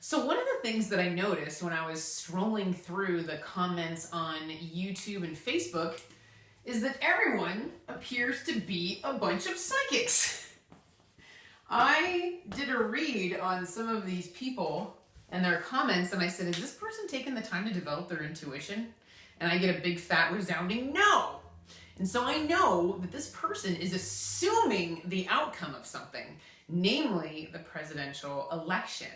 So one of the things that I noticed when I was scrolling through the comments on YouTube and Facebook is that everyone appears to be a bunch of psychics. I did a read on some of these people and their comments, and I said, is this person taking the time to develop their intuition? And I get a big fat resounding no. And so I know that this person is assuming the outcome of something, namely the presidential election.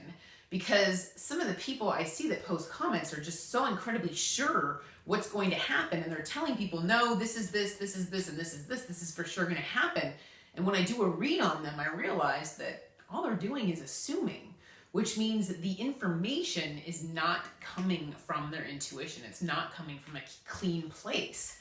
Because some of the people I see that post comments are just so incredibly sure what's going to happen, and they're telling people, no, this is this, this is this, and this is this, this is for sure going to happen. And when I do a read on them, I realize that all they're doing is assuming, which means that the information is not coming from their intuition. It's not coming from a clean place.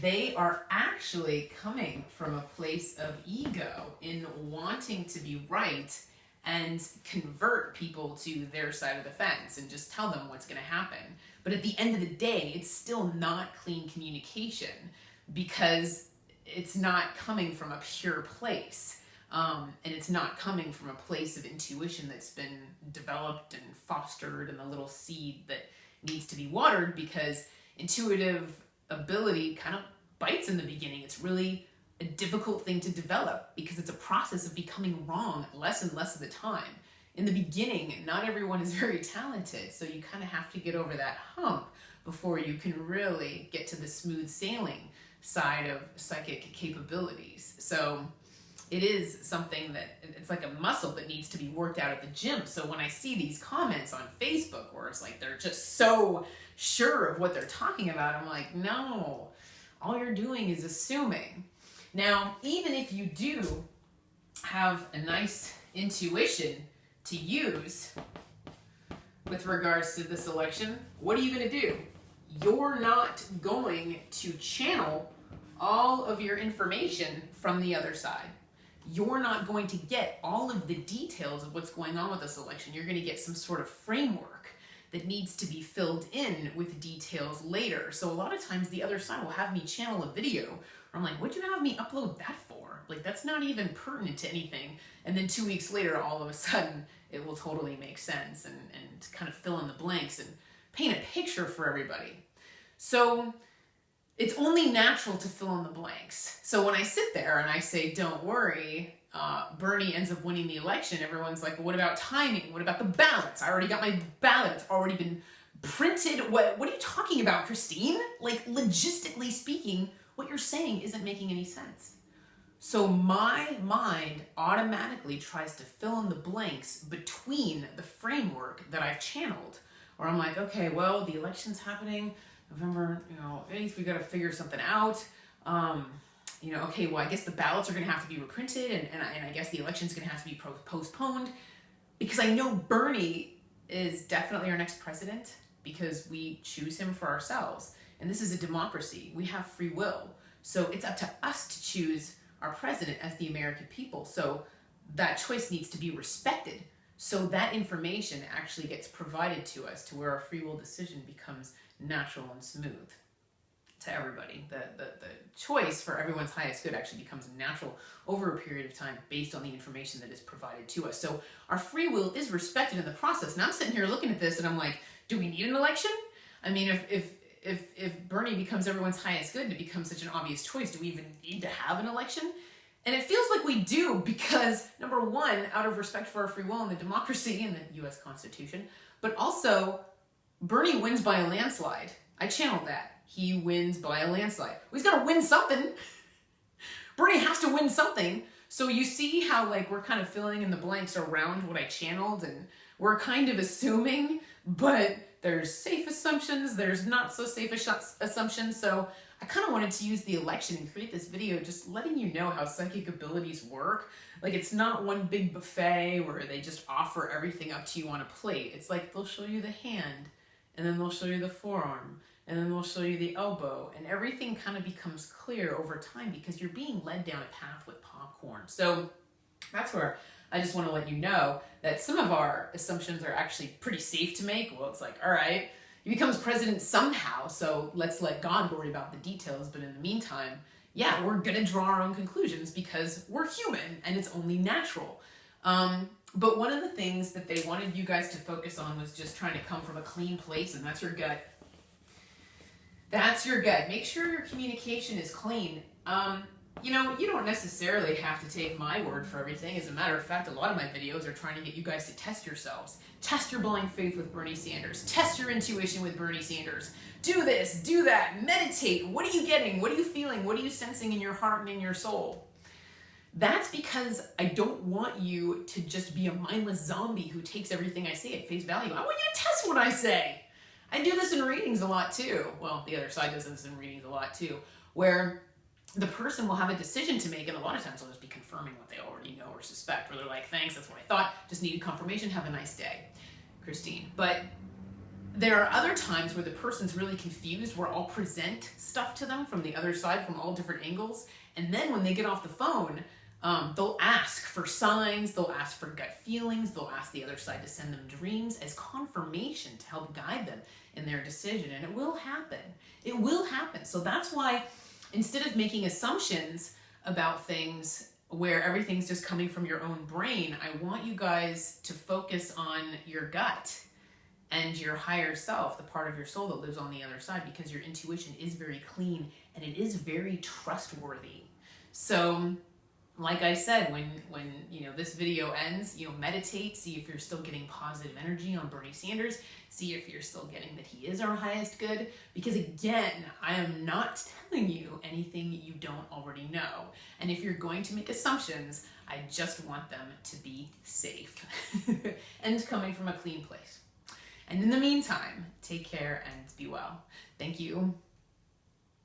They are actually coming from a place of ego in wanting to be right and convert people to their side of the fence and just tell them what's going to happen. But at the end of the day, it's still not clean communication because it's not coming from a pure place. And it's not coming from a place of intuition that's been developed and fostered and the little seed that needs to be watered, because intuitive ability kind of bites in the beginning. It's really a difficult thing to develop because it's a process of becoming wrong less and less of the time. In the beginning, not everyone is very talented, so you kind of have to get over that hump before you can really get to the smooth sailing side of psychic capabilities. So it is something that it's like a muscle that needs to be worked out at the gym. So when I see these comments on Facebook where it's like they're just so sure of what they're talking about, I'm like, no, all you're doing is assuming. Now, even if you do have a nice intuition to use with regards to this election, what are you going to do? You're not going to channel all of your information from the other side. You're not going to get all of the details of what's going on with this election. You're going to get some sort of framework that needs to be filled in with details later. So a lot of times the other side will have me channel a video where I'm like, what'd you have me upload that for? Like, that's not even pertinent to anything. And then 2 weeks later, all of a sudden, it will totally make sense and kind of fill in the blanks and paint a picture for everybody. So it's only natural to fill in the blanks. So when I sit there and I say, don't worry, Bernie ends up winning the election, everyone's like, well, what about timing? What about the ballots? I already got my ballot. It's already been printed. What are you talking about, Christine? Like, logistically speaking, what you're saying isn't making any sense. So my mind automatically tries to fill in the blanks between the framework that I've channeled. Or I'm like, okay, well, the election's happening November 8th, we got to figure something out. Okay, well, I guess the ballots are going to have to be reprinted, and I guess the election's going to have to be postponed, because I know Bernie is definitely our next president because we choose him for ourselves. And this is a democracy. We have free will. So it's up to us to choose our president as the American people. So that choice needs to be respected. So that information actually gets provided to us to where our free will decision becomes natural and smooth to everybody. The choice for everyone's highest good actually becomes natural over a period of time based on the information that is provided to us. So our free will is respected in the process. And I'm sitting here looking at this and I'm like, do we need an election? I mean, if Bernie becomes everyone's highest good and it becomes such an obvious choice, do we even need to have an election? And it feels like we do, because number one, out of respect for our free will and the democracy and the US Constitution, but also Bernie wins by a landslide. I channeled that. He wins by a landslide. Well, he's got to win something. Bernie has to win something. So you see how we're kind of filling in the blanks around what I channeled, and we're kind of assuming, but there's safe assumptions, there's not so safe assumptions. So I kind of wanted to use the election and create this video just letting you know how psychic abilities work. Like, it's not one big buffet where they just offer everything up to you on a plate. It's like they'll show you the hand, and then they'll show you the forearm, and then they'll show you the elbow, and everything kind of becomes clear over time because you're being led down a path with popcorn. So that's where I just want to let you know that some of our assumptions are actually pretty safe to make. Well, it's like, all right, he becomes president somehow, so let's let God worry about the details. But in the meantime, yeah, we're going to draw our own conclusions because we're human and it's only natural. But one of the things that they wanted you guys to focus on was just trying to come from a clean place, and that's your gut. That's your gut. Make sure your communication is clean. You know, you don't necessarily have to take my word for everything. As a matter of fact, a lot of my videos are trying to get you guys to test yourselves. Test your blind faith with Bernie Sanders. Test your intuition with Bernie Sanders. Do this, do that, meditate. What are you getting? What are you feeling? What are you sensing in your heart and in your soul? That's because I don't want you to just be a mindless zombie who takes everything I say at face value. I want you to test what I say. I do this in readings a lot too. Well, the other side does this in readings a lot too, where the person will have a decision to make, and a lot of times they'll just be confirming what they already know or suspect, where they're like, thanks, that's what I thought, just needed confirmation, have a nice day, Christine. But there are other times where the person's really confused, where I'll present stuff to them from the other side, from all different angles, and then when they get off the phone, they'll ask for signs, they'll ask for gut feelings, they'll ask the other side to send them dreams as confirmation to help guide them in their decision, and it will happen. It will happen. So that's why instead of making assumptions about things where everything's just coming from your own brain, I want you guys to focus on your gut and your higher self, the part of your soul that lives on the other side, because your intuition is very clean and it is very trustworthy. So like I said, when you know this video ends, you know, meditate, see if you're still getting positive energy on Bernie Sanders, see if you're still getting that he is our highest good, because again, I am not telling you anything you don't already know. And if you're going to make assumptions, I just want them to be safe and coming from a clean place. And in the meantime, take care and be well. Thank you.